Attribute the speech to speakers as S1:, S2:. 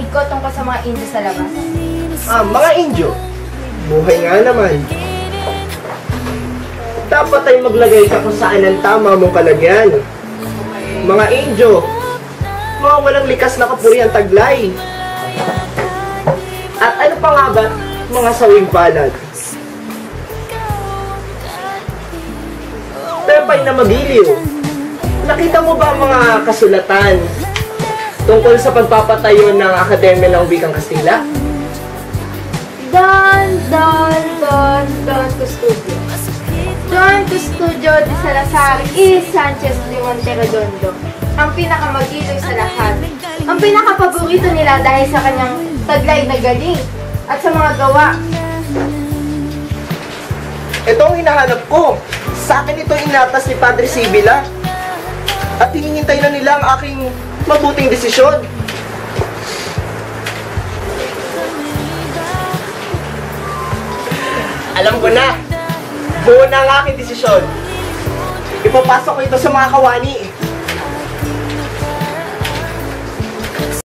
S1: narinig ko tungkol sa mga Indio sa labas.
S2: Mga Indio? Buhay nga naman. Dapat ay maglagay ka kung saan ang tama mong kalagyan. Mga Indio, mga walang likas na kapurihan taglay. At ano pa nga ba, mga sawing palad? Pepay na magiliw. Nakita mo ba ang mga kasulatan tungkol sa pagpapatayo ng Akademya ng Wikang Kastila?
S1: Don Custodio. Don Custodio de Salazar y Sanchez de Monterredondo. Ang pinakamagiliw sa lahat. Ang pinakapaborito nila dahil sa kanyang taglay na galing at sa mga gawa.
S2: Ito ang hinahanap ko. Sa akin ito inatas ni Padre Sibila. At hinihintay na nila ang aking mabuting desisyon. Alam ko na. Buo na ang aking desisyon. Ipapasok ko ito sa mga kawani.